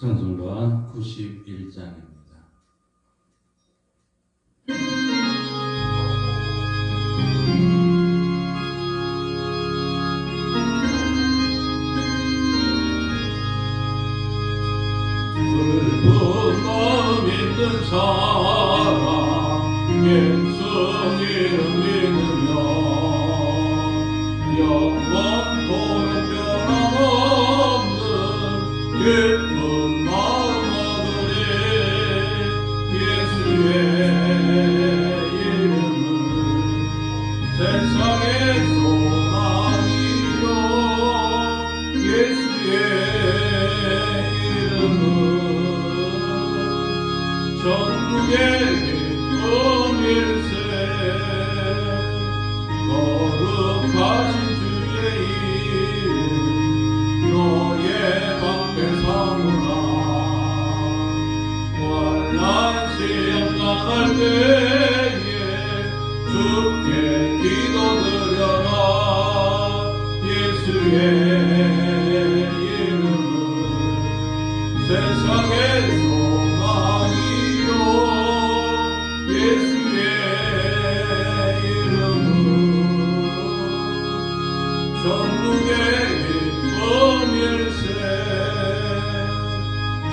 찬송가 91장입니다. 슬픈 마음 있는 사람 예수 이름 믿으며 영원토록 변함없는 기쁜 마음 얻으리. 예수의 이름은 세상의 소망이요 예수의 천국의 기쁨일세. 거룩하신 주의 이름 너의 방패 삼으라. 환난 시험 당할 때에 주께 기도드려라. 예수의 이름은 세상의 예수의 이름은 천국의 기쁨일세.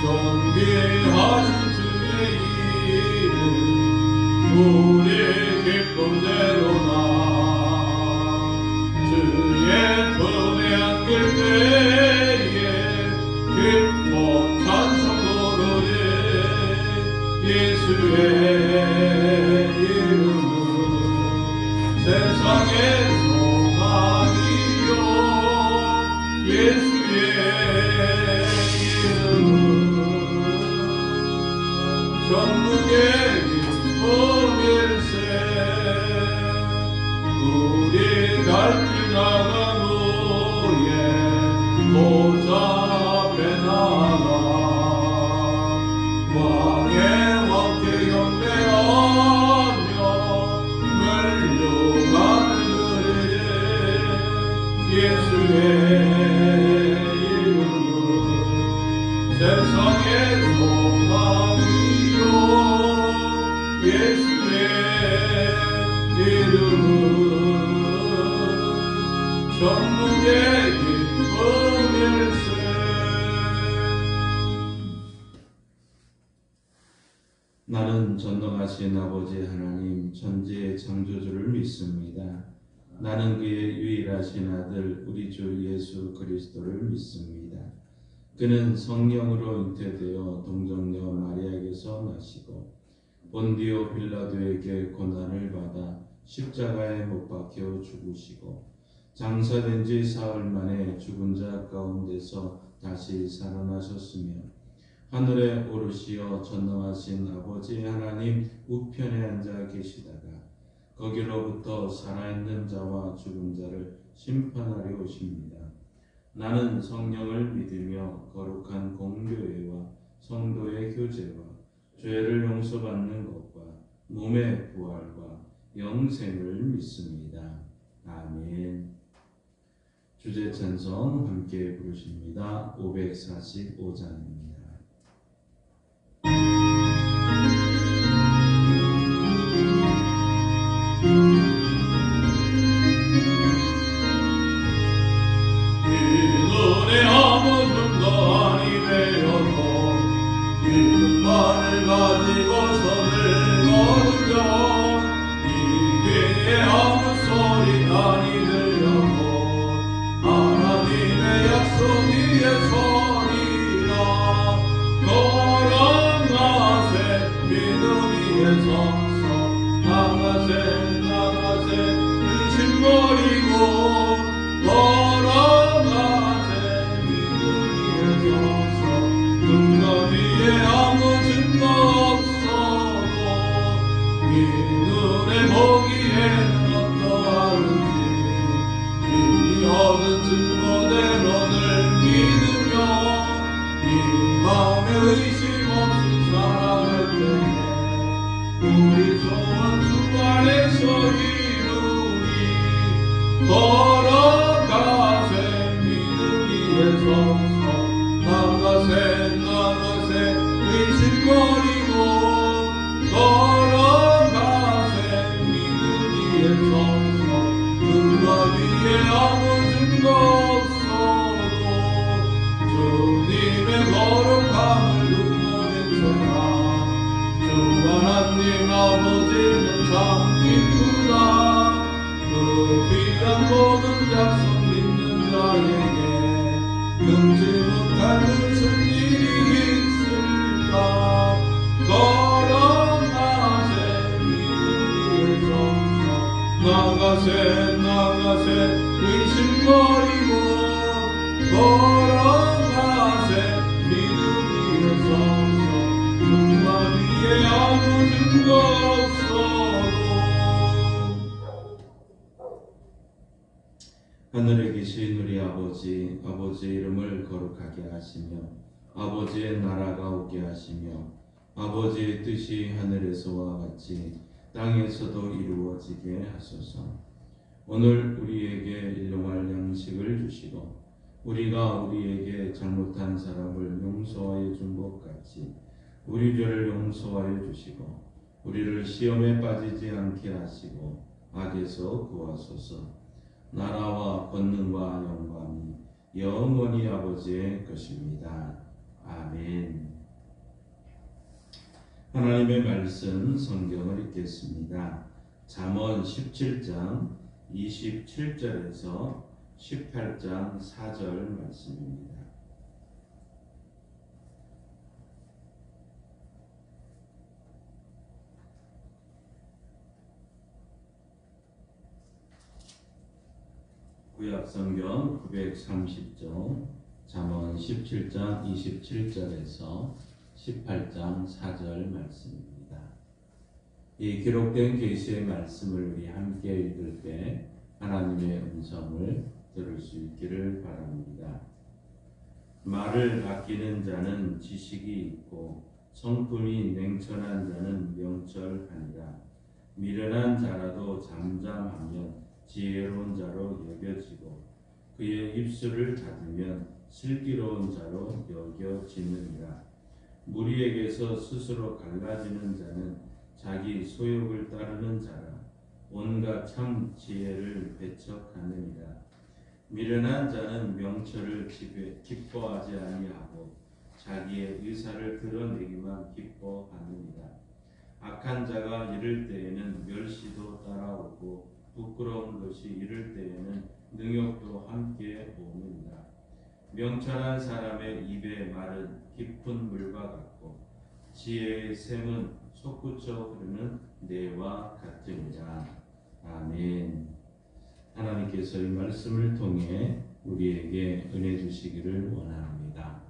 존귀하신 주의 이름 우리 기쁨대로나. 주의 품에 안길 때에 기뻐 찬송 부르리. 예수의 세상의 소망이요 예수의 이름은 천국의 기쁨일세. 우리 갈 길 나간 후에 보좌 앞에 나가 왕의 왕께 경배하며 예수의 이름은 세상의 소망이요 예수의 이름은 천국의 기쁨일세. 나는 전능하신 아버지 하나님 천지의 창조주를 믿습니다. 나는 그의 유일하신 아들 우리 주 예수 그리스도를 믿습니다. 그는 성령으로 잉태되어 동정녀 마리아에게서 나시고 본디오 빌라도에게 고난을 받아 십자가에 못 박혀 죽으시고 장사된 지 사흘 만에 죽은 자 가운데서 다시 살아나셨으며 하늘에 오르시어 전능하신 아버지 하나님 우편에 앉아 계시다가 거기로부터 살아있는 자와 죽은 자를 심판하려 오십니다. 나는 성령을 믿으며 거룩한 공교회와 성도의 교제와 죄를 용서받는 것과 몸의 부활과 영생을 믿습니다. 아멘. 주제 찬송 함께 부르십니다. 545장입니다. 이눈에 아무 줌도 아니 되어도 이눈만을 가지고 손을 거두며 이 귀에 아무 소리 아니 들려도 하나님의 약속 위에 서리라. 걸어가세 믿음 위에 서서 나가세 의심 버리고 걸어가세 믿음 위에 서서 눈과 위에 아무 증거 없어도 이 눈에 보기에는 어떠하는지 이미 얻은 증거대로를 믿으며 이 마음에 의심 없이 살아갈 때에 우리 소원 주 안에서 이루리. 걸어가세 믿음 위에 서서 나가세 아무 증거 없어도 주님의 거룩함을 눈물인 사람 주 하나님 아버지는 참 기쁘다. 그 귀한 모든 약속 믿는 자에게 능지 못할 무슨 일이 있을까. 걸어나가세 믿음이 없어 나가세 의심 버리고 걸어가세 믿음이 없어 눈만 위에 아무 증거 없어도. 하늘에 계신 우리 아버지의 이름을 거룩하게 하시며 아버지의 나라가 오게 하시며 아버지의 뜻이 하늘에서와 같이 땅에서도 이루어지게 하소서. 오늘 우리에게 일용할 양식을 주시고 우리가 우리에게 잘못한 사람을 용서하여 준 것 같이 우리 죄를 용서하여 주시고 우리를 시험에 빠지지 않게 하시고 악에서 구하소서. 나라와 권능과 영광이 영원히 아버지의 것입니다. 아멘. 하나님의 말씀 성경을 읽겠습니다. 잠언 17장 27절에서 18장 4절 말씀입니다. 구약성경 930쪽 잠언 17장 27절에서 18장 4절 말씀입니다. 이 기록된 계시의 말씀을 우리 함께 읽을 때 하나님의 음성을 들을 수 있기를 바랍니다. 말을 아끼는 자는 지식이 있고 성품이 냉철한 자는 명철하니라. 미련한 자라도 잠잠하면 지혜로운 자로 여겨지고 그의 입술을 닫으면 슬기로운 자로 여겨지느니라. 무리에게서 스스로 갈라지는 자는 자기 소욕을 따르는 자라. 온갖 참 지혜를 배척하느니라. 미련한 자는 명철을 기뻐하지 아니하고 자기의 의사를 드러내기만 기뻐하느니라. 악한 자가 이를 때에는 멸시도 따라오고 부끄러운 것이 이를 때에는 능욕도 함께 오느니라. 명철한 사람의 입의 말은 깊은 물과 같고 지혜의 샘은 솟구쳐 흐르는 내와 같으니라. 아멘. 하나님께서 이 말씀을 통해 우리에게 은혜 주시기를 원합니다.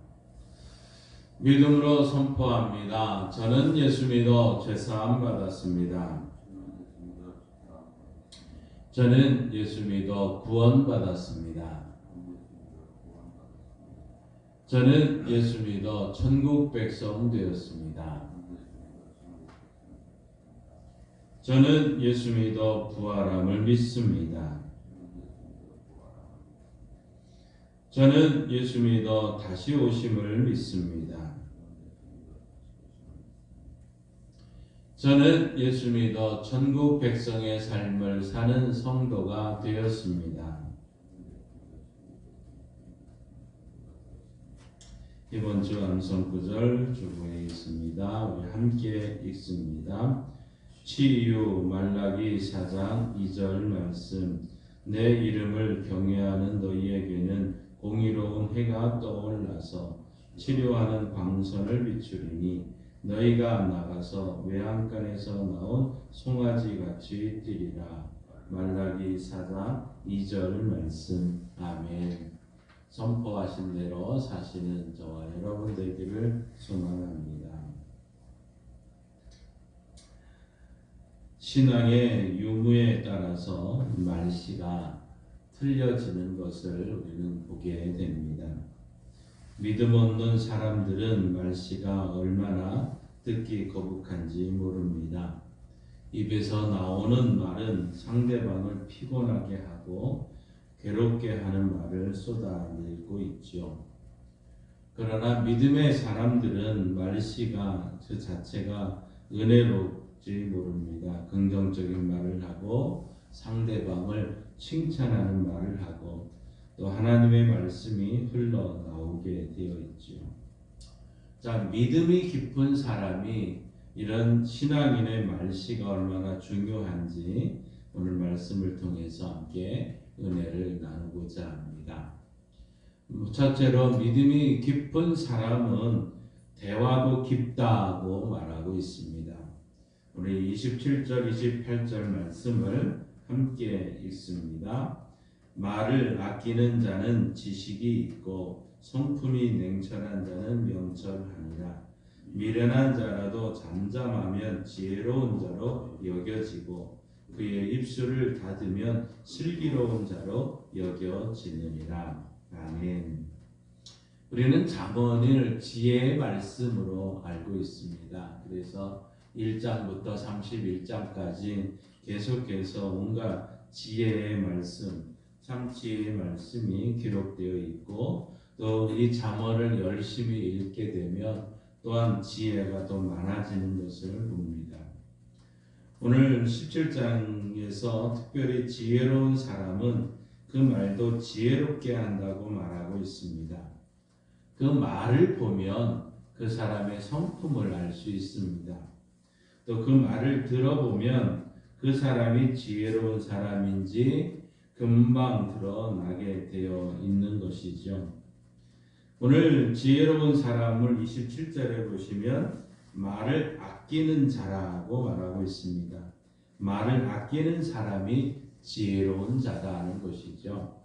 믿음으로 선포합니다. 저는 예수 믿어 죄사함 받았습니다. 저는 예수 믿어 구원 받았습니다. 저는 예수 믿어 천국 백성 되었습니다. 저는 예수 믿어 부활함을 믿습니다. 저는 예수 믿어 다시 오심을 믿습니다. 저는 예수 믿어 천국 백성의 삶을 사는 성도가 되었습니다. 이번 주 암송 구절 주보에 있습니다. 우리 함께 읽습니다. 치유 말라기 4장 2절 말씀. 내 이름을 경외하는 너희에게는 공의로운 해가 떠올라서 치료하는 광선을 비추리니 너희가 나가서 외양간에서 나온 송아지같이 뛰리라. 말라기 4장 2절 말씀. 아멘. 선포하신 대로 사시는 저와 여러분 되기를 소망합니다. 신앙의 유무에 따라서 말씨가 틀려지는 것을 우리는 보게 됩니다. 믿음 없는 사람들은 말씨가 얼마나 듣기 거북한지 모릅니다. 입에서 나오는 말은 상대방을 피곤하게 하고 괴롭게 하는 말을 쏟아내고 있죠. 그러나 믿음의 사람들은 말씨가 그 자체가 은혜롭지 모릅니다. 긍정적인 말을 하고 상대방을 칭찬하는 말을 하고 또 하나님의 말씀이 흘러나오게 되어 있죠. 자, 믿음이 깊은 사람이 이런 신앙인의 말씨가 얼마나 중요한지 오늘 말씀을 통해서 함께 은혜를 나누고자 합니다. 첫째로 믿음이 깊은 사람은 대화도 깊다고 말하고 있습니다. 우리 27절, 28절 말씀을 함께 읽습니다. 말을 아끼는 자는 지식이 있고 성품이 냉철한 자는 명철하니라. 미련한 자라도 잠잠하면 지혜로운 자로 여겨지고 그의 입술을 닫으면 슬기로운 자로 여겨지느니라. 아멘. 우리는 잠언을 지혜의 말씀으로 알고 있습니다. 그래서 1장부터 31장까지 계속해서 온갖 지혜의 말씀, 참 지혜의 말씀이 기록되어 있고 또 이 잠언을 열심히 읽게 되면 또한 지혜가 더 많아지는 것을 봅니다. 오늘 17장에서 특별히 지혜로운 사람은 그 말도 지혜롭게 한다고 말하고 있습니다. 그 말을 보면 그 사람의 성품을 알 수 있습니다. 또 그 말을 들어보면 그 사람이 지혜로운 사람인지 금방 드러나게 되어 있는 것이죠. 오늘 지혜로운 사람을 27절에 보시면 말을 아끼는 자라고 말하고 있습니다. 말을 아끼는 사람이 지혜로운 자다는 것이죠.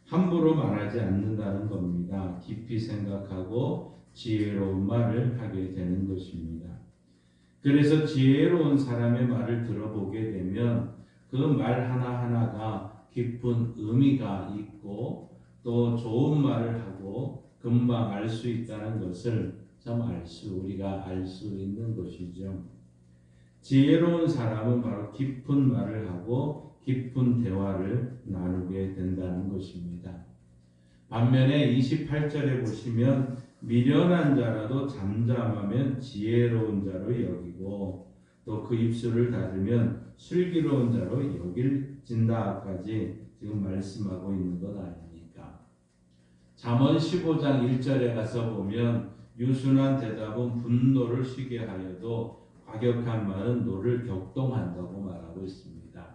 함부로 말하지 않는다는 겁니다. 깊이 생각하고 지혜로운 말을 하게 되는 것입니다. 그래서 지혜로운 사람의 말을 들어보게 되면 그 말 하나하나가 깊은 의미가 있고 또 좋은 말을 하고 금방 알 수 있다는 것을 우리가 알 수 있는 것이죠. 지혜로운 사람은 바로 깊은 말을 하고 깊은 대화를 나누게 된다는 것입니다. 반면에 28절에 보시면 미련한 자라도 잠잠하면 지혜로운 자로 여기고 또 그 입술을 닫으면 슬기로운 자로 여길진다까지 지금 말씀하고 있는 것 아닙니까? 잠언 15장 1절에 가서 보면 유순한 대답은 분노를 쉬게 하여도 과격한 말은 노를 격동한다고 말하고 있습니다.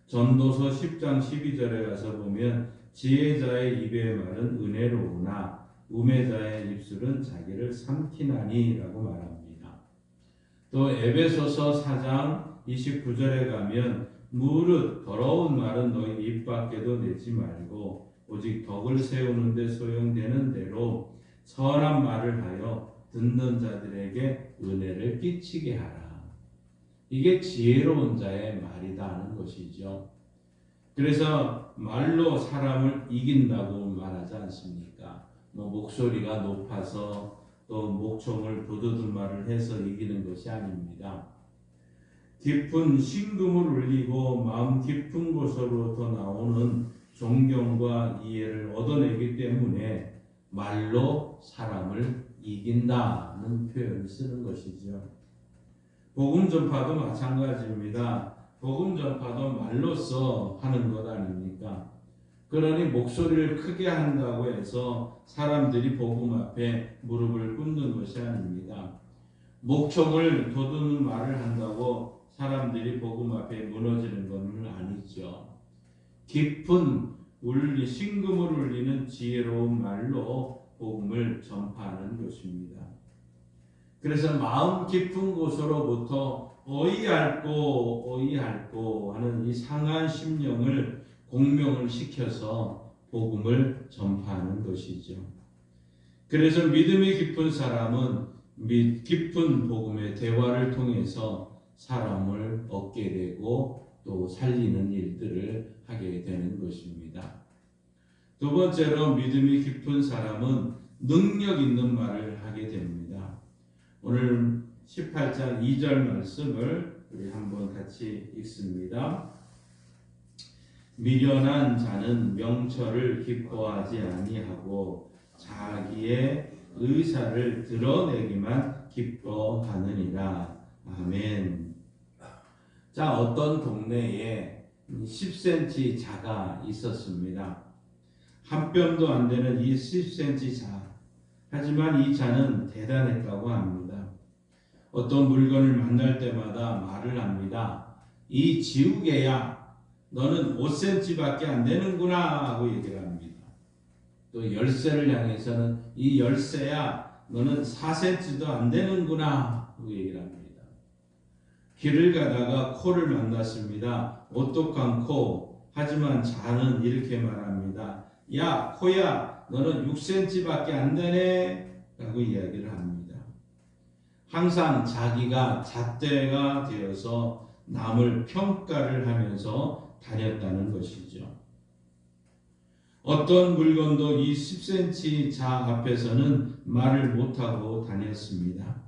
전도서 10장 12절에 가서 보면 지혜자의 입의 말은 은혜로우나 우매자의 입술은 자기를 삼키나니 라고 말합니다. 또 에베소서 4장 29절에 가면 무릇 더러운 말은 너희 입 밖에도 내지 말고 오직 덕을 세우는 데 소용되는 대로 선한 말을 하여 듣는 자들에게 은혜를 끼치게 하라. 이게 지혜로운 자의 말이다 하는 것이죠. 그래서 말로 사람을 이긴다고 말하지 않습니까? 목소리가 높아서 또 목청을 부두둔말을 해서 이기는 것이 아닙니다. 깊은 심금을 울리고 마음 깊은 곳으로부터 나오는 존경과 이해를 얻어내기 때문에 말로 사람을 이긴다는 표현을 쓰는 것이죠. 복음 전파도 마찬가지입니다. 복음 전파도 말로써 하는 것 아닙니까? 그러니 목소리를 크게 한다고 해서 사람들이 복음 앞에 무릎을 꿇는 것이 아닙니다. 목청을 돋우는 말을 한다고 사람들이 복음 앞에 무너지는 것은 아니죠. 깊은 심금을 울리는 지혜로운 말로 복음을 전파하는 것입니다. 그래서 마음 깊은 곳으로부터 어이할꼬 하는 이 상한 심령을 공명을 시켜서 복음을 전파하는 것이죠. 그래서 믿음이 깊은 사람은 깊은 복음의 대화를 통해서 사람을 얻게 되고 또 살리는 일들을 하게 되는 것입니다. 두 번째로 믿음이 깊은 사람은 능력 있는 말을 하게 됩니다. 오늘 18장 2절 말씀을 우리 한번 같이 읽습니다. 미련한 자는 명철을 기뻐하지 아니하고 자기의 의사를 드러내기만 기뻐하느니라. 아멘. 자, 어떤 동네에 10cm 자가 있었습니다. 한 뼘도 안 되는 이 10cm 자. 하지만 이 자는 대단했다고 합니다. 어떤 물건을 만날 때마다 말을 합니다. 이 지우개야, 너는 5cm밖에 안 되는구나 하고 얘기를 합니다. 또 열쇠를 향해서는 이 열쇠야, 너는 4cm도 안 되는구나 하고 얘기를 합니다. 길을 가다가 코를 만났습니다. 오똑한 코. 하지만 자는 이렇게 말합니다. 야, 코야, 너는 6cm밖에 안 되네 라고 이야기를 합니다. 항상 자기가 잣대가 되어서 남을 평가를 하면서 다녔다는 것이죠. 어떤 물건도 이 10cm 자 앞에서는 말을 못하고 다녔습니다.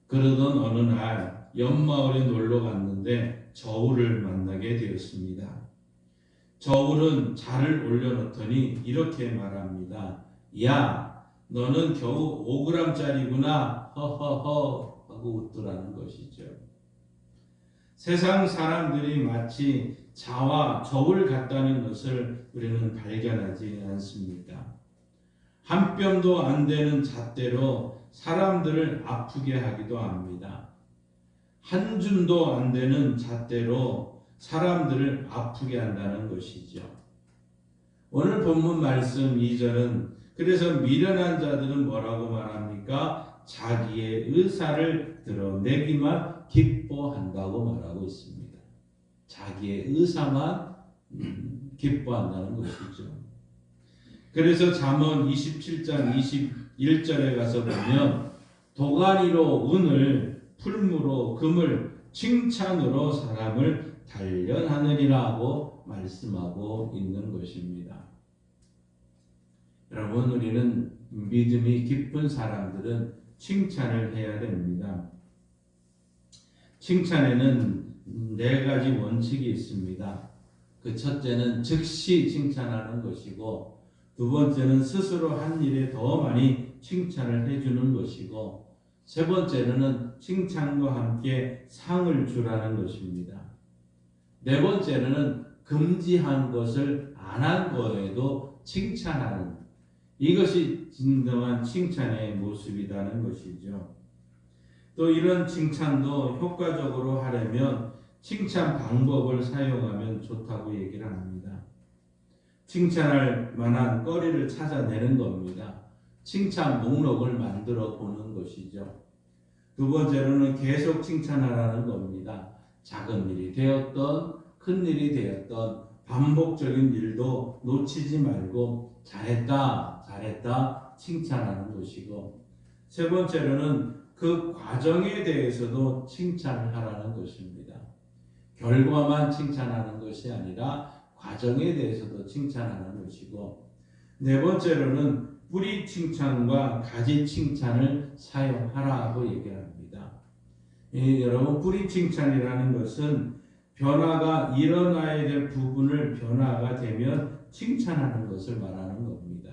그러던 어느 날 옆마을에 놀러 갔는데 저울을 만나게 되었습니다. 저울은 자를 올려놓더니 이렇게 말합니다. 야, 너는 겨우 5g짜리구나 허허허 하고 웃더라는 것이죠. 세상 사람들이 마치 자와 저울 같다는 것을 우리는 발견하지 않습니까? 한 뼘도 안 되는 잣대로 사람들을 아프게 하기도 합니다. 한 줌도 안 되는 잣대로 사람들을 아프게 한다는 것이죠. 오늘 본문 말씀 2절은 그래서 미련한 자들은 뭐라고 말합니까? 자기의 의사를 드러내기만 기뻐한다고 말하고 있습니다. 자기의 의사만 기뻐한다는 것이죠. 그래서 잠언 27장 21절에 가서 보면 도가니로 은을, 풀무로 금을, 칭찬으로 사람을 단련하느니라고 말씀하고 있는 것입니다. 여러분, 우리는 믿음이 깊은 사람들은 칭찬을 해야 됩니다. 칭찬에는 4가지 원칙이 있습니다. 그 첫째는 즉시 칭찬하는 것이고, 두 번째는 스스로 한 일에 더 많이 칭찬을 해주는 것이고, 세 번째는 칭찬과 함께 상을 주라는 것입니다. 네 번째는 금지한 것을 안 한 거에도 칭찬하는, 이것이 진정한 칭찬의 모습이라는 것이죠. 또 이런 칭찬도 효과적으로 하려면 칭찬 방법을 사용하면 좋다고 얘기를 합니다. 칭찬할 만한 거리를 찾아내는 겁니다. 칭찬 목록을 만들어 보는 것이죠. 두 번째로는 계속 칭찬하라는 겁니다. 작은 일이 되었던 큰 일이 되었던 반복적인 일도 놓치지 말고 잘했다, 잘했다 칭찬하는 것이고, 세 번째로는 그 과정에 대해서도 칭찬을 하라는 것입니다. 결과만 칭찬하는 것이 아니라 과정에 대해서도 칭찬하는 것이고, 네 번째로는 뿌리 칭찬과 가지 칭찬을 사용하라고 얘기합니다. 여러분, 뿌리 칭찬이라는 것은 변화가 일어나야 될 부분을 변화가 되면 칭찬하는 것을 말하는 겁니다.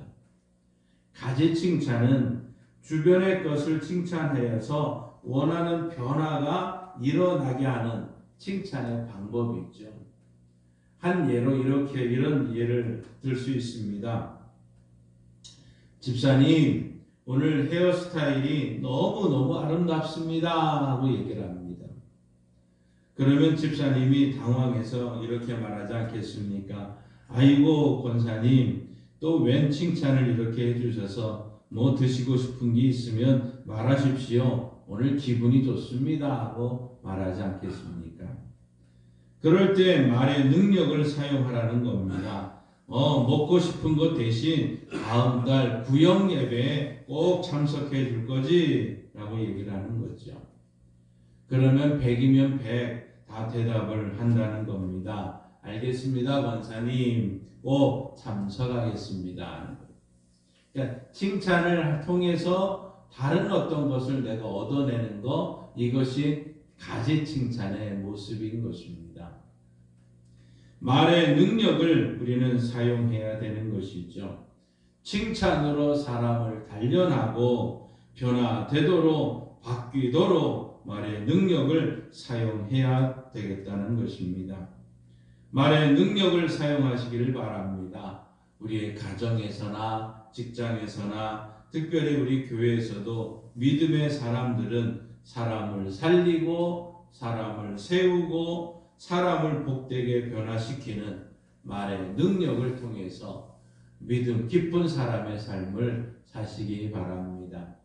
가지 칭찬은 주변의 것을 칭찬하여서 원하는 변화가 일어나게 하는 칭찬의 방법이 있죠. 한 예로 이런 예를 들 수 있습니다. 집사님, 오늘 헤어스타일이 너무너무 아름답습니다 하고 얘기를 합니다. 그러면 집사님이 당황해서 이렇게 말하지 않겠습니까? 아이고 권사님, 또 웬 칭찬을 이렇게 해주셔서 뭐 드시고 싶은 게 있으면 말하십시오. 오늘 기분이 좋습니다 하고 말하지 않겠습니까? 그럴 때 말의 능력을 사용하라는 겁니다. 먹고 싶은 것 대신 다음 달 구역 예배에 꼭 참석해 줄 거지? 라고 얘기를 하는 거죠. 그러면 100이면 100 다 대답을 한다는 겁니다. 알겠습니다, 권사님. 꼭 참석하겠습니다. 그러니까 칭찬을 통해서 다른 어떤 것을 내가 얻어내는 것, 이것이 가지 칭찬의 모습인 것입니다. 말의 능력을 우리는 사용해야 되는 것이죠. 칭찬으로 사람을 단련하고 변화되도록 바뀌도록 말의 능력을 사용해야 되겠다는 것입니다. 말의 능력을 사용하시기를 바랍니다. 우리의 가정에서나 직장에서나 특별히 우리 교회에서도 믿음의 사람들은 사람을 살리고 사람을 세우고 사람을 복되게 변화시키는 말의 능력을 통해서 믿음 깊은 사람의 삶을 사시기 바랍니다.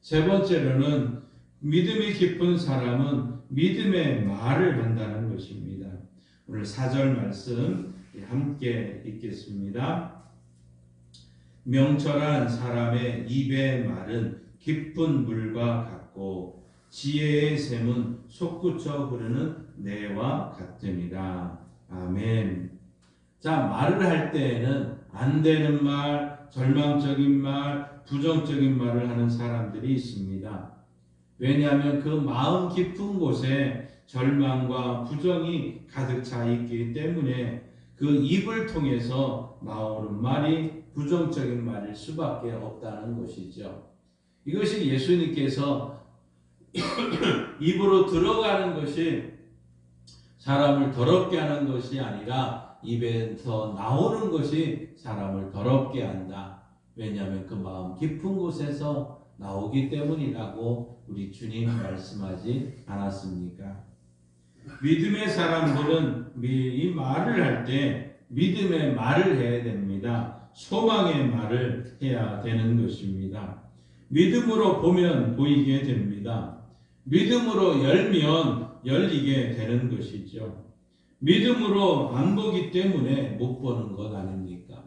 세 번째로는 믿음이 깊은 사람은 믿음의 말을 한다는 것입니다. 오늘 4절 말씀 함께 읽겠습니다. 명철한 사람의 입의 말은 깊은 물과 같고 지혜의 샘은 솟구쳐 흐르는 내와 같으니라. 아멘. 자, 말을 할 때에는 안 되는 말, 절망적인 말, 부정적인 말을 하는 사람들이 있습니다. 왜냐하면 그 마음 깊은 곳에 절망과 부정이 가득 차 있기 때문에 그 입을 통해서 나오는 말이 부정적인 말일 수밖에 없다는 것이죠. 이것이 예수님께서 입으로 들어가는 것이 사람을 더럽게 하는 것이 아니라 입에서 나오는 것이 사람을 더럽게 한다. 왜냐하면 그 마음 깊은 곳에서 나오기 때문이라고 우리 주님 말씀하지 않았습니까? 믿음의 사람들은 이 말을 할 때 믿음의 말을 해야 됩니다. 소망의 말을 해야 되는 것입니다. 믿음으로 보면 보이게 됩니다. 믿음으로 열면 열리게 되는 것이죠. 믿음으로 안 보기 때문에 못 보는 것 아닙니까?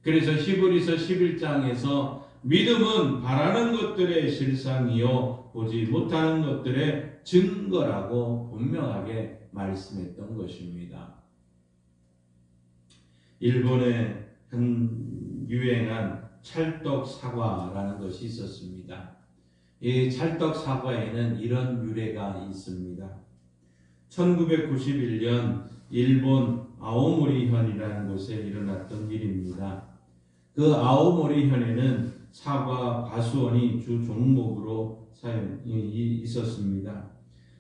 그래서 히브리서 11장에서 믿음은 바라는 것들의 실상이요 보지 못하는 것들의 증거라고 분명하게 말씀했던 것입니다. 일본에 유행한 찰떡 사과라는 것이 있었습니다. 이 찰떡 사과에는 이런 유래가 있습니다. 1991년 일본 아오모리현이라는 곳에 일어났던 일입니다. 그 아오모리현에는 사과 과수원이 주 종목으로 있었습니다.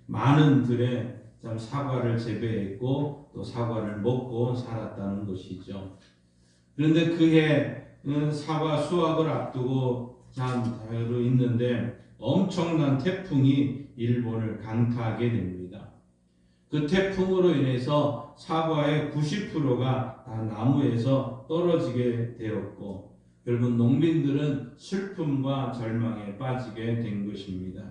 많은 들에 사과를 재배했고 또 사과를 먹고 살았다는 것이죠. 그런데 그해 사과 수확을 앞두고 자로 있는데 엄청난 태풍이 일본을 강타하게 됩니다. 그 태풍으로 인해서 사과의 90%가 다 나무에서 떨어지게 되었고 결국 농민들은 슬픔과 절망에 빠지게 된 것입니다.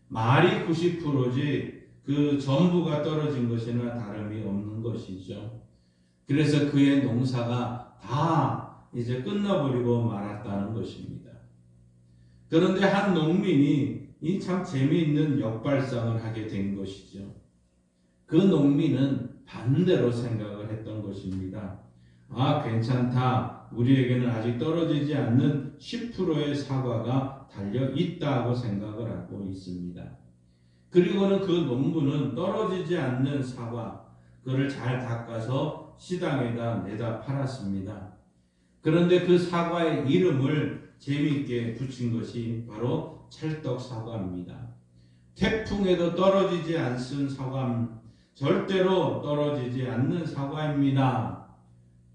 말이 90%지 그 전부가 떨어진 것이나 다름이 없는 것이죠. 그래서 그의 농사가 다 이제 끝나버리고 말았다는 것입니다. 그런데 한 농민이 이 참 재미있는 역발상을 하게 된 것이죠. 그 농민은 반대로 생각을 했던 것입니다. 아, 괜찮다. 우리에게는 아직 떨어지지 않는 10%의 사과가 달려 있다고 생각을 하고 있습니다. 그리고는 그 농부는 떨어지지 않는 사과, 그걸 잘 닦아서 시장에다 내다 팔았습니다. 그런데 그 사과의 이름을 재미있게 붙인 것이 바로 찰떡 사과입니다. 태풍에도 떨어지지 않는 사과, 절대로 떨어지지 않는 사과입니다.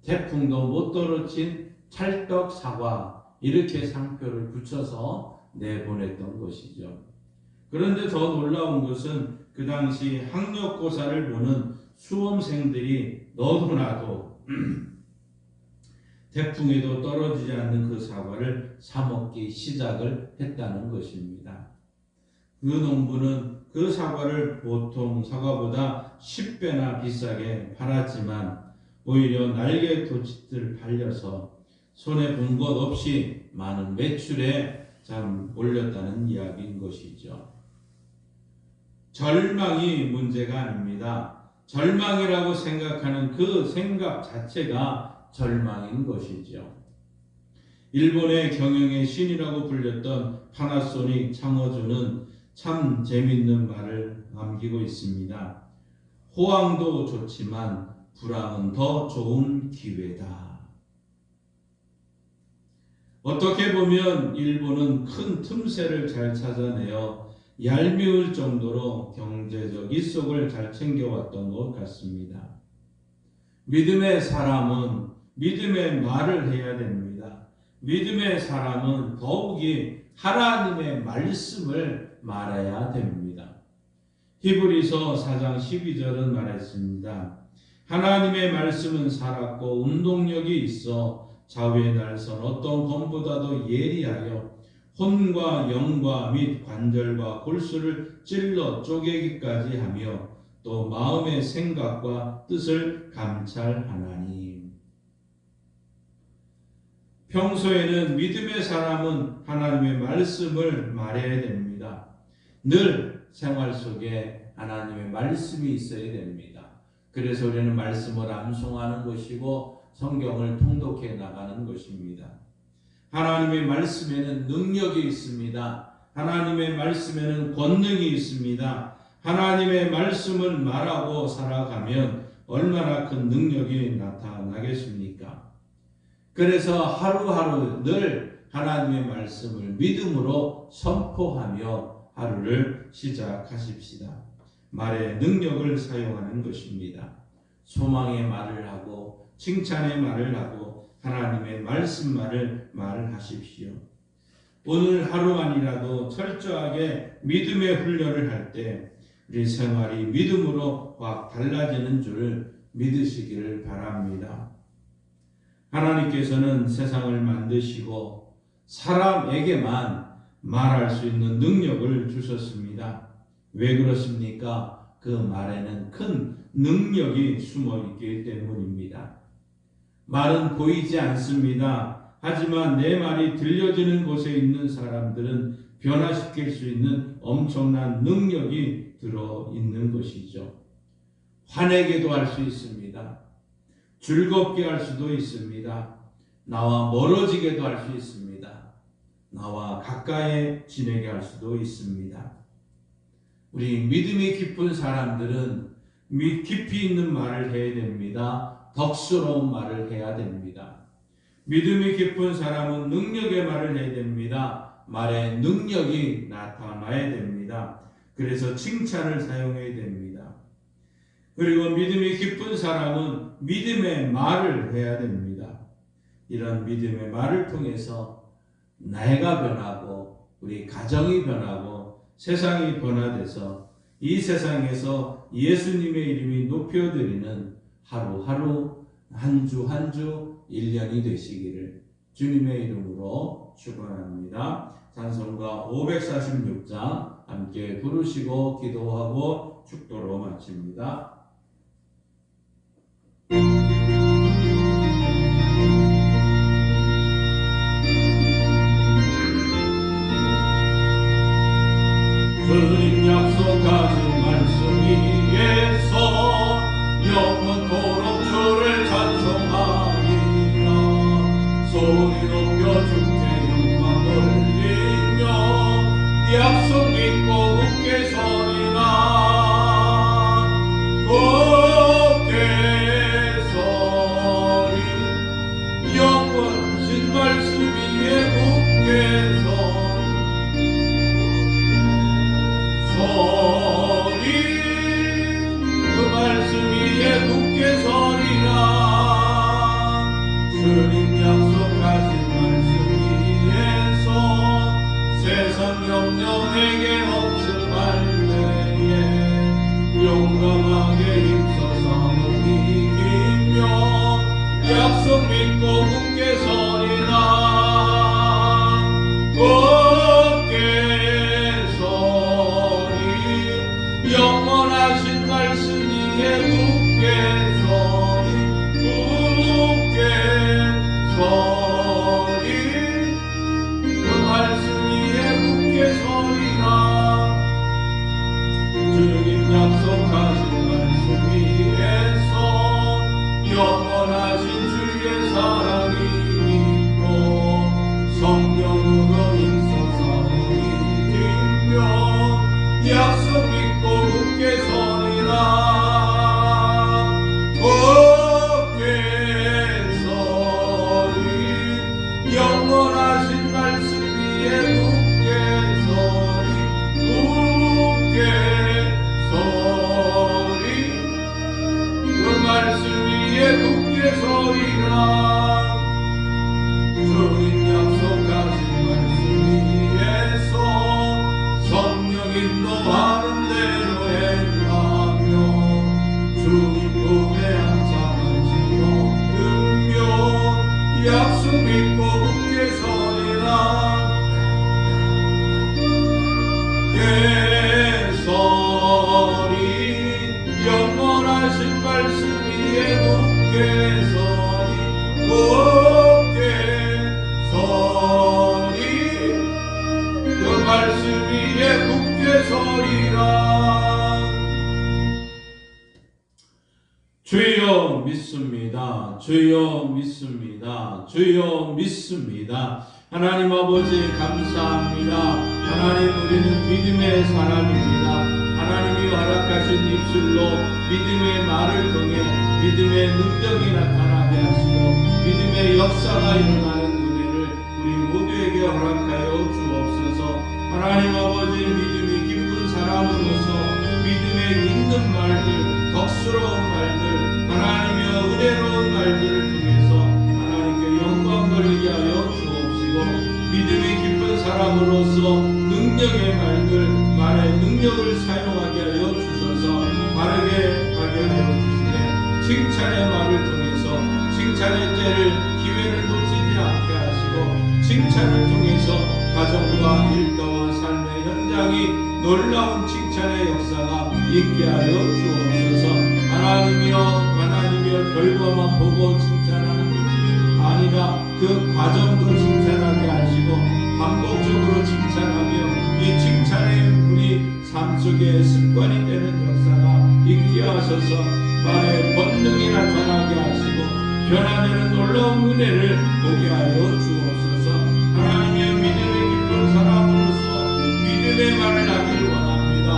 태풍도 못 떨어진 찰떡 사과, 이렇게 상표를 붙여서 내보냈던 것이죠. 그런데 더 놀라운 것은 그 당시 학력고사를 보는 수험생들이 너도나도 태풍에도 떨어지지 않는 그 사과를 사 먹기 시작을 했다는 것입니다. 그 농부는 그 사과를 보통 사과보다 10배나 비싸게 팔았지만 오히려 날개 돋치듯 팔려서 손해 본 것 없이 많은 매출에 올렸다는 이야기인 것이죠. 절망이 문제가 아닙니다. 절망이라고 생각하는 그 생각 자체가 절망인 것이죠. 일본의 경영의 신이라고 불렸던 파나소닉 창어주는 참 재밌는 말을 남기고 있습니다. 호황도 좋지만 불황은 더 좋은 기회다. 어떻게 보면 일본은 큰 틈새를 잘 찾아내어 얄미울 정도로 경제적 이속을 잘 챙겨왔던 것 같습니다. 믿음의 사람은 믿음의 말을 해야 됩니다. 믿음의 사람은 더욱이 하나님의 말씀을 말해야 됩니다. 히브리서 4장 12절은 말했습니다. 하나님의 말씀은 살았고 운동력이 있어 좌우의 날선 어떤 검보다도 예리하여 혼과 영과 및 관절과 골수를 찔러 쪼개기까지 하며 또 마음의 생각과 뜻을 감찰하나니. 평소에는 믿음의 사람은 하나님의 말씀을 말해야 됩니다. 늘 생활 속에 하나님의 말씀이 있어야 됩니다. 그래서 우리는 말씀을 암송하는 것이고 성경을 통독해 나가는 것입니다. 하나님의 말씀에는 능력이 있습니다. 하나님의 말씀에는 권능이 있습니다. 하나님의 말씀을 말하고 살아가면 얼마나 큰 능력이 나타나겠습니까? 그래서 하루하루 늘 하나님의 말씀을 믿음으로 선포하며 하루를 시작하십시다. 말의 능력을 사용하는 것입니다. 소망의 말을 하고 칭찬의 말을 하고 하나님의 말씀만을 말하십시오. 오늘 하루만이라도 철저하게 믿음의 훈련을 할 때 우리 생활이 믿음으로 확 달라지는 줄 믿으시기를 바랍니다. 하나님께서는 세상을 만드시고 사람에게만 말할 수 있는 능력을 주셨습니다. 왜 그렇습니까? 그 말에는 큰 능력이 숨어 있기 때문입니다. 말은 보이지 않습니다. 하지만 내 말이 들려지는 곳에 있는 사람들은 변화시킬 수 있는 엄청난 능력이 들어있는 것이죠. 화내게도 할 수 있습니다. 즐겁게 할 수도 있습니다. 나와 멀어지게도 할 수 있습니다. 나와 가까이 지내게 할 수도 있습니다. 우리 믿음이 깊은 사람들은 깊이 있는 말을 해야 됩니다. 덕스러운 말을 해야 됩니다. 믿음이 깊은 사람은 능력의 말을 해야 됩니다. 말에 능력이 나타나야 됩니다. 그래서 칭찬을 사용해야 됩니다. 그리고 믿음이 깊은 사람은 믿음의 말을 해야 됩니다. 이런 믿음의 말을 통해서 내가 변하고 우리 가정이 변하고 세상이 변화돼서 이 세상에서 예수님의 이름이 높여드리는 하루하루 한 주 한 주 1년이 되시기를 주님의 이름으로 축원합니다. 찬송가 546장 함께 부르시고 기도하고 축도로 마칩니다. 주님 약속하신 말씀 위에서 영원토록 주를 찬송하리라. 소리 높여 주께 영광 돌리며 약속 믿고 굳게 서리라. 굳게 서리 영원하신 말씀 위에 굳게 그 말씀 위에 굳게 서리라. 주님 약속하신 말씀 위에서 세상 염려에게 없음할 때에 용감하게 힘써 싸움 이기며 약속 믿고 굳게 서리라. 영원하신 말씀 위에 굳게 서리 굳게 서리 주여 믿습니다. 주여 믿습니다. 하나님 아버지 감사합니다. 하나님 우리는 믿음의 사람입니다. 하나님이 허락하신 입술로 믿음의 말을 통해 믿음의 능력이 나타나게 하시고 믿음의 역사가 일어나는 은혜를 우리 모두에게 허락하여 주옵소서. 하나님 아버지 믿음이 깊은 사람으로서 믿음에 있는 말들, 덕스러운 말들, 하나님의 은혜로운 말들을 통해서 하나님께 영광 돌리게 하여 주옵시고 믿음이 깊은 사람으로서 능력의 말들, 말의 능력을 사용하게 하여 주셔서 바르게 하게 하여 주시되 칭찬의 말을 통해서 칭찬의 때를 기회를 놓치지 않게 하시고 칭찬을 통해서 가정과 일터와 삶의 현장이 놀라운 칭찬의 역사가 있게 하여 주옵소서. 하나님이여 결과만 보고 칭찬하는 것이 아니라 그 과정도 칭찬하게 하시고 반복적으로 칭찬하며 이 칭찬이 우리 삶 속에 습관이 되는 역사가 있게 하셔서 말의 본능이 나타나게 하시고 변화되는 놀라운 은혜를 보게 하여 주옵소서. 하나님의 믿음이 깊은 사람으로서 믿음의 말을 하길 원합니다.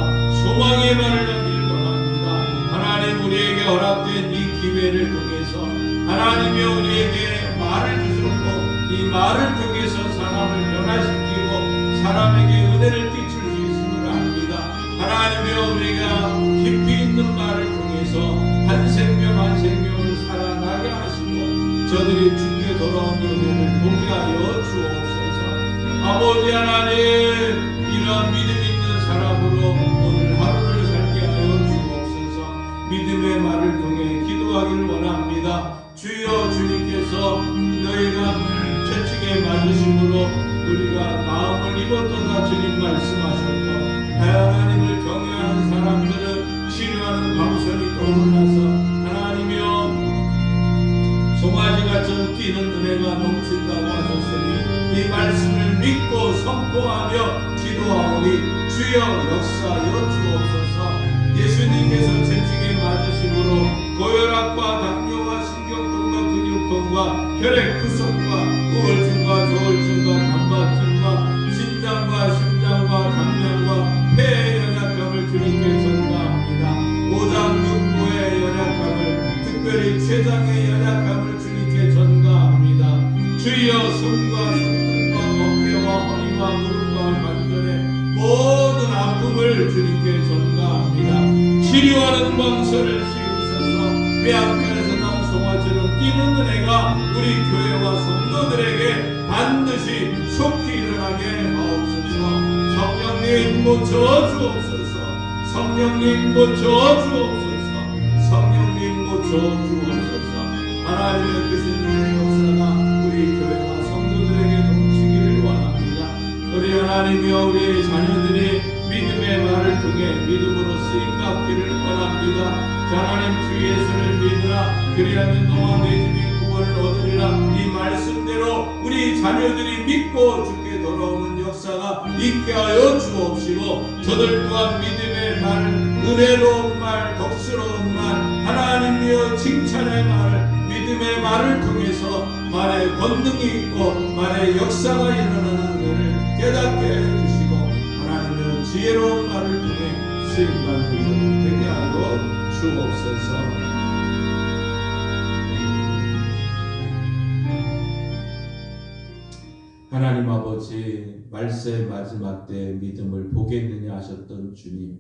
소망의 말을 하길 원합니다. 하나님 우리에게 허락된 이 기회를 통해서 하나님이 우리에게 말을 주셨고 이 말을 통해서 사람을 변화시키고 사람에게 은혜를 끼칠 수 있음을 압니다. 하나님이여 우리가 깊이 있는 말을 통해서 한 생명 한 생명을 살아나게 하시고 저들이 주께 돌아온 은혜를 보게 하여 주옵소서. 아버지 하나님 이러한 믿음 있는 사람으로 오늘 하루를 살게 하여 주옵소서. 믿음의 말을 통해 기도하기를 원합니다. 주여 주님께서 너희가 채찍에 맞으심으로 우리가 마음을 입었도다 주님 말씀하셨고 하나님을 경외하는 사람들은 치료하는 방선이 떠올라서 하나님이여 송아지같이 뛰는 은혜가 넘친다고 하셨으니 이 말씀을 믿고 선포하며 기도하오니 주여 역사하여 주옵소서. 예수님께서 채찍에 맞으심으로 고혈압과 당뇨와 신경통과 근육통과 혈액 구속과 우울증과 저울증과 단마증과 신장과 심장과 당뇨과 폐의 연약함을 주님께 전가합니다. 오장육부의 연약함을 특별히 췌장의 연약함을 주님께 전가합니다. 주여 손과 손등과 어깨와 허리와 무릎과 관절의 모든 아픔을 주님께 전가합니다. 치료하는 방서를 씌우셔서 뼈아편에서 난 송아지로 뛰는 은혜가 우리 교회와 성도들에게 반드시 속히 일어나게 하옵소서. 성령님 모쳐 주옵소서. 성령님 모쳐 주옵소서. 성령님 모쳐 주옵소서. 하나님의 크신 은혜의 역사가 우리 교회와 성도들에게 넘치기를 원합니다. 우리 하나님이여 우리 자녀들이 믿음의 말을 통해 믿음으로 쓰임받기를 원합니다. 하나님 주 예수를 믿으라 그리하면 너와 내 집이 구원을 얻으리라. 이 말씀대로 우리 자녀들이 믿고 주께 돌아오는 역사가 있게 하여 주옵시고 저들 또한 믿음의 말, 은혜로운 말, 덕스러운 말, 하나님이여 칭찬의 말, 믿음의 말을 통해서 말의 권능이 있고 말의 역사가 일어나는 은혜를 깨닫게 해주시고 하나님의 지혜로운 말을 통해 쓰임받는 되게 하고 주옵소서. 하나님 아버지 말세 마지막 때 믿음을 보겠느냐 하셨던 주님,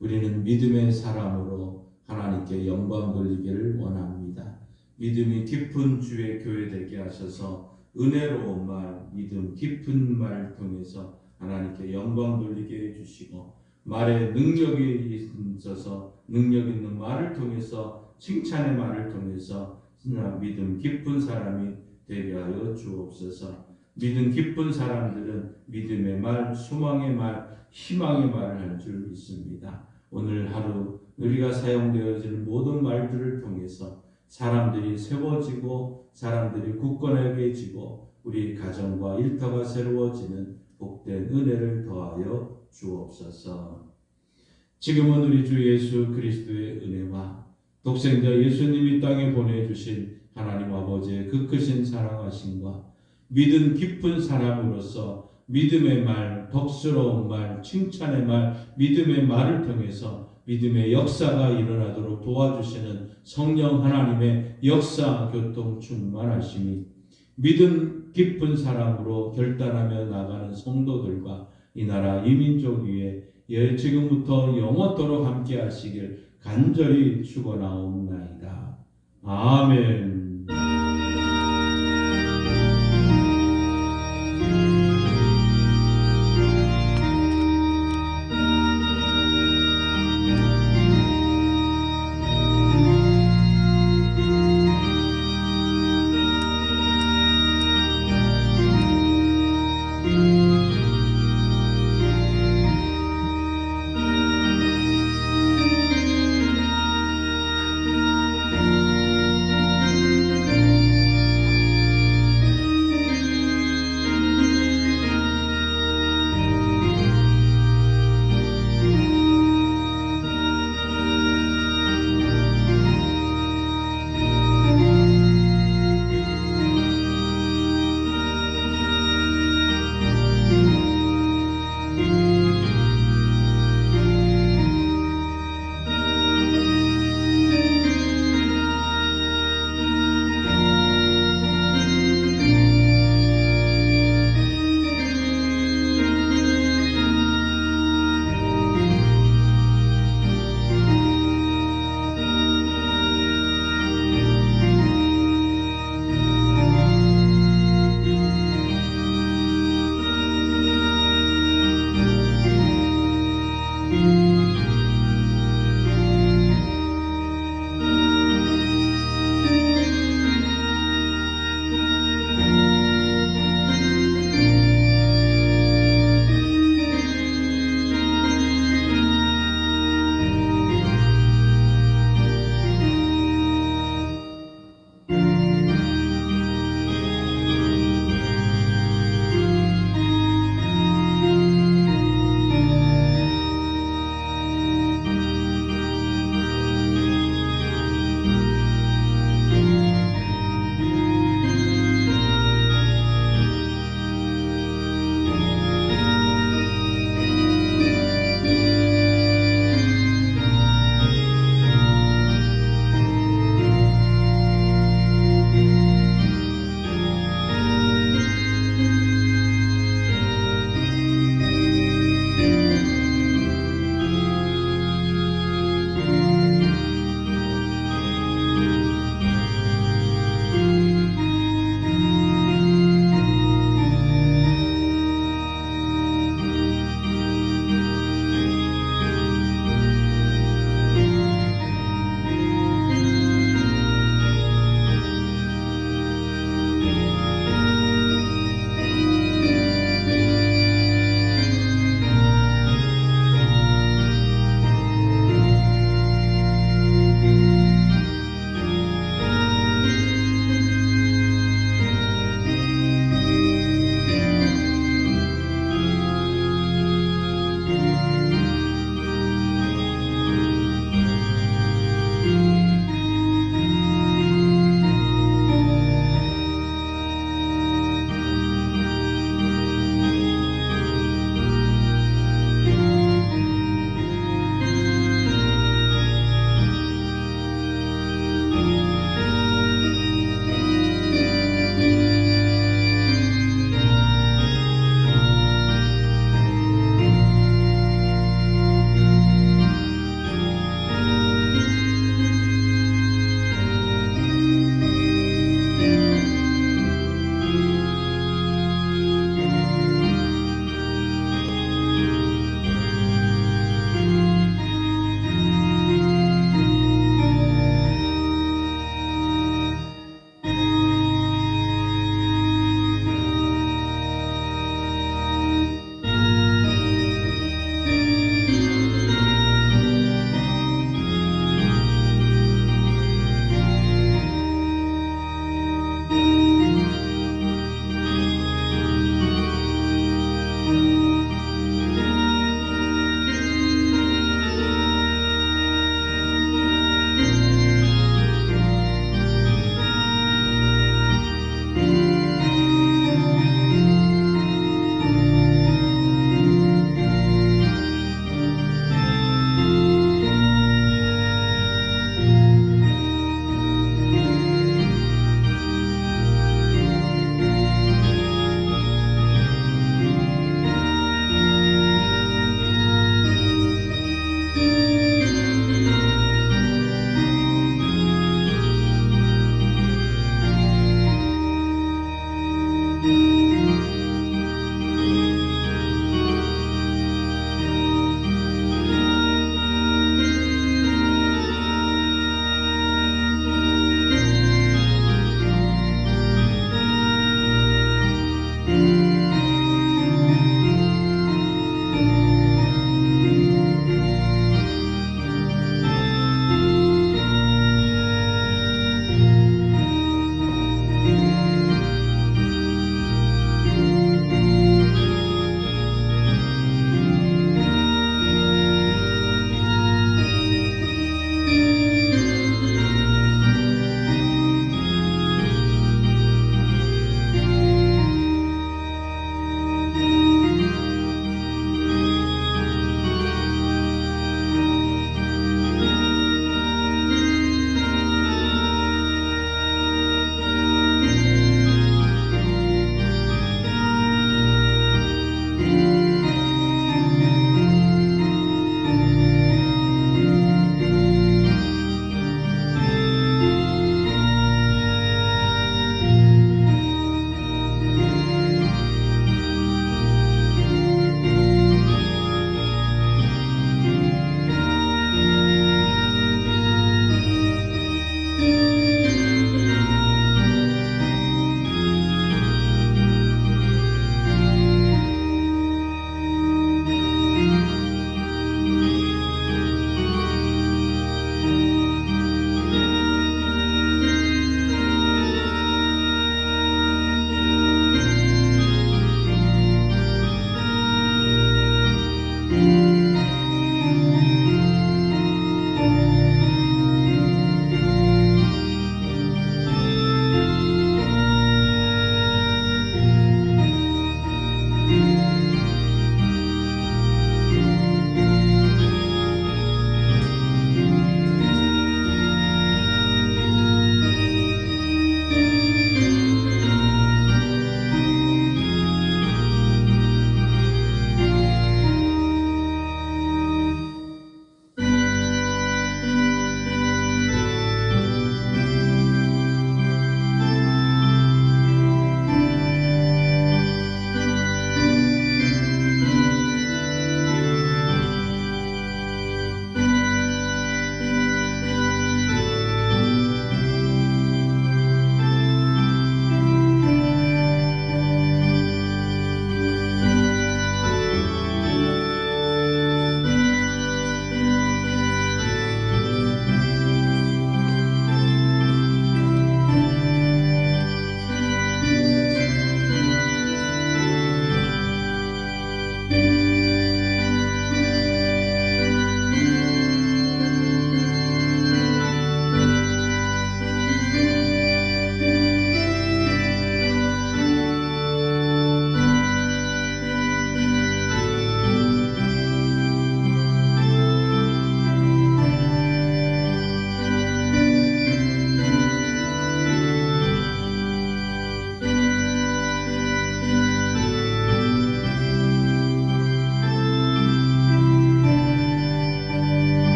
우리는 믿음의 사람으로 하나님께 영광 돌리기를 원합니다. 믿음이 깊은 주의 교회 되게 하셔서 은혜로운 말, 믿음 깊은 말 통해서 하나님께 영광 돌리게 해주시고 말에 능력이 있어서 능력 있는 말을 통해서 칭찬의 말을 통해서 믿음 깊은 사람이 되게 하여 주옵소서. 믿음 깊은 사람들은 믿음의 말, 소망의 말, 희망의 말을 할 줄 믿습니다. 오늘 하루 우리가 사용되어지는 모든 말들을 통해서 사람들이 세워지고 사람들이 굳건해지고 우리 가정과 일터가 새로워지는 복된 은혜를 더하여 주옵소서. 지금은 우리 주 예수 그리스도의 은혜와 독생자 예수님이 땅에 보내주신 하나님 아버지의 그 크신 사랑하심과 믿음 깊은 사람으로서 믿음의 말, 덕스러운 말, 칭찬의 말, 믿음의 말을 통해서 믿음의 역사가 일어나도록 도와주시는 성령 하나님의 역사 교통 충만하심이 믿음 깊은 사람으로 결단하며 나가는 성도들과 이 나라 이민족 위에 지금부터 영원토록 함께 하시길 간절히 축원하옵나이다. 아멘.